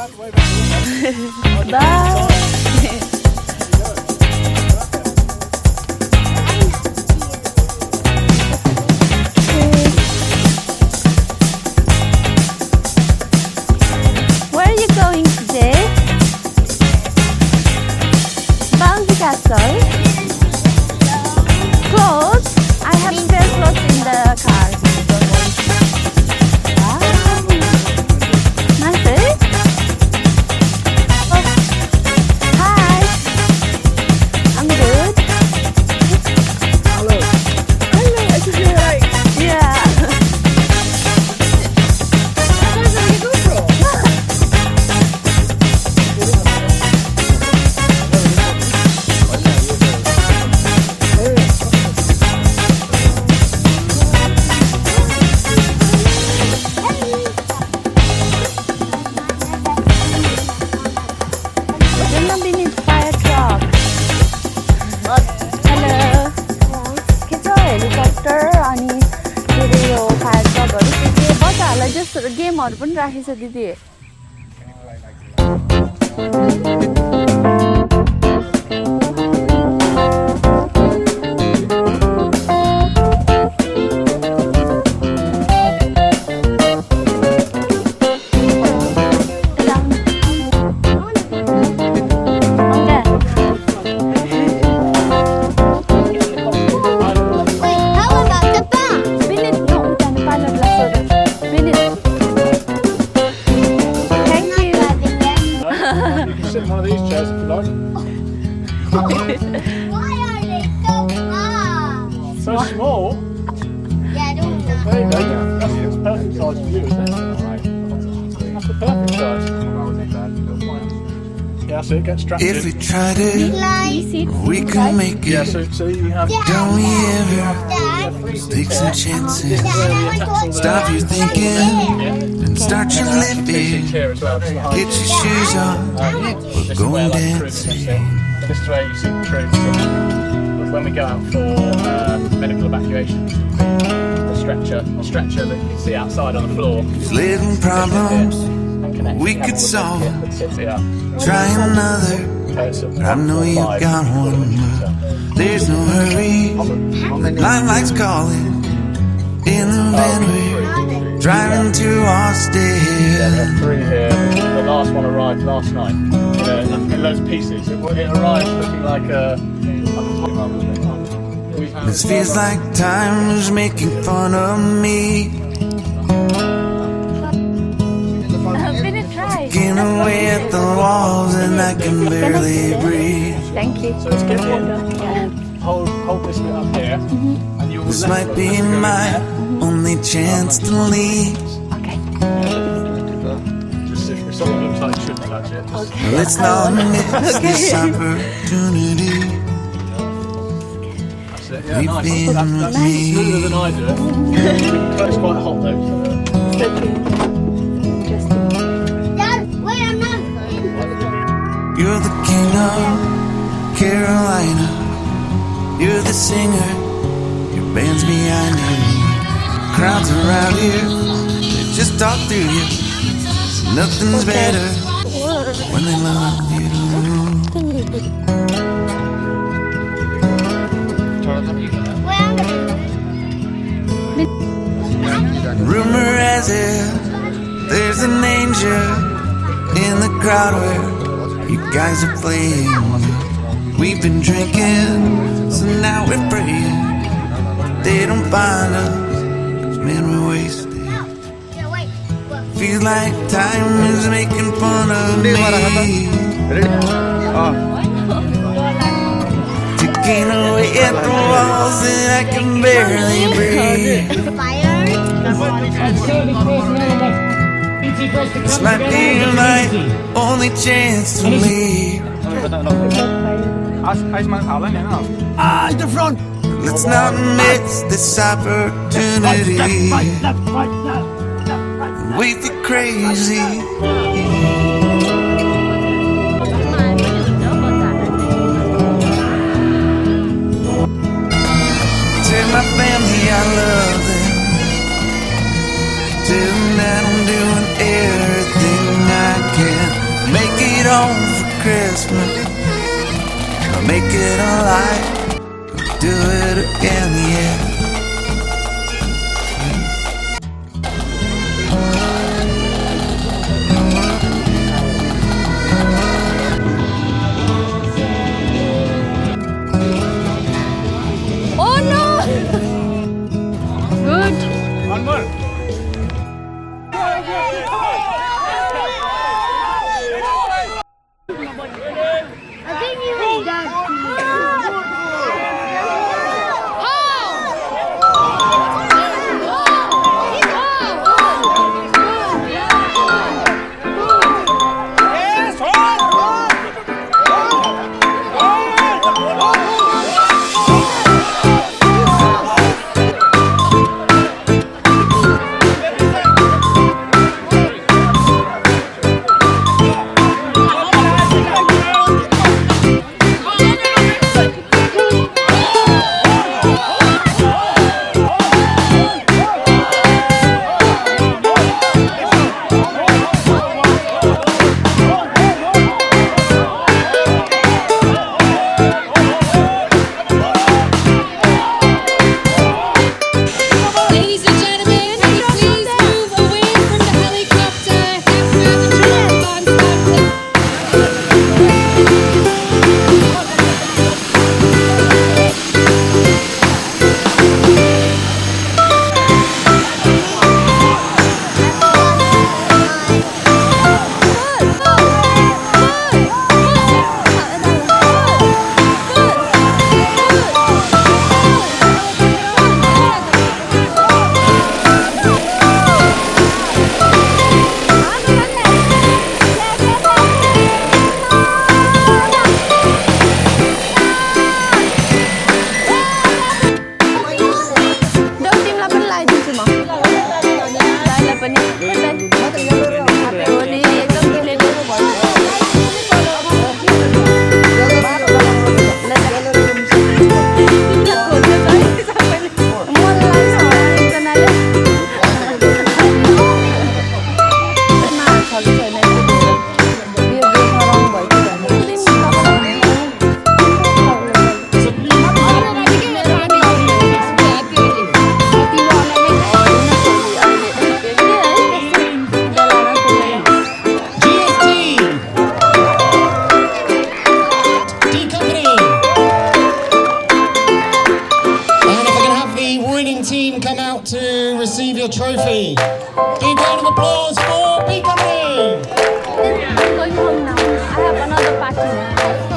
Bye. Where are you going today? Bouncy castle. Clothes? I have spare clothes in the car. Wow. Nice, eh? Oh. Hi. I'm good. Hello. Hello, I should be right. Yeah. Where's the GoPro? We've been in fire truck. Hello. के छ helicopter अनि फेरि यो fire ट्रकहरू के बच्चाहरूलाई जस्तो गेमहरू पनि राखेछ दिदी Sit in one of these chairs if you like. Why are they so small? So small. Yeah, I don't know. There you go. That's the perfect size for you, isn't it? That's the perfect size. Yeah, that's it. Get strapped If we in. tried it, we could make Yeah, it. so you have. Don't we ever Dad, take some chances? Dad, I want to Stop your thinking and start your living. Here as well. Get your shoes on, This is we're where, going like, the troops dancing. sit. This is where you see the troops. When we go out for medical evacuations, the stretcher that you can see outside on the floor. These little problems we could solve. Try another, but I know you got one. There's no hurry, limelight's calling. In the van we're driving to Austin. 3 here. The last one arrived last night in loads of pieces. It arrived looking like a. This feels like time is making fun of me. Been try. Looking away at the walls and I can barely breathe. Thank you. So it's good. Hold this bit up here, and you'll. This might be my only chance to leave. Okay. Just if someone looks like shouldn't touch it. Just Let's not miss this opportunity. that's it. Yeah, We've nice. been That's with me. smoother than I do it. It's quite hot though. So. Interesting. Dad, wait, I'm not going. You're the king of Carolina. You're the singer. Your band's behind you. Crowds around you. They just talk through you. Nothing's better when they love you. Wait, I'm going. Rumor has it there's an angel in the crowd where you guys are playing. We've been drinking, so now we're praying they don't find us, 'cause man we're wasted. Yeah, wait. Feels like time is making fun of me. Ticking away at the walls and I can barely breathe. Fire. This might be my only chance to leave. Let's not miss this opportunity. Wait for crazy. Tell my family I love them. Tell them that I'm doing everything I can. Christmas. I'll make it alright. Do it again, yeah. Oh no! Good. One more. I think you was done. Team come out to receive your trophy. Big round of applause for Big Company. I'm going home now. I have another party.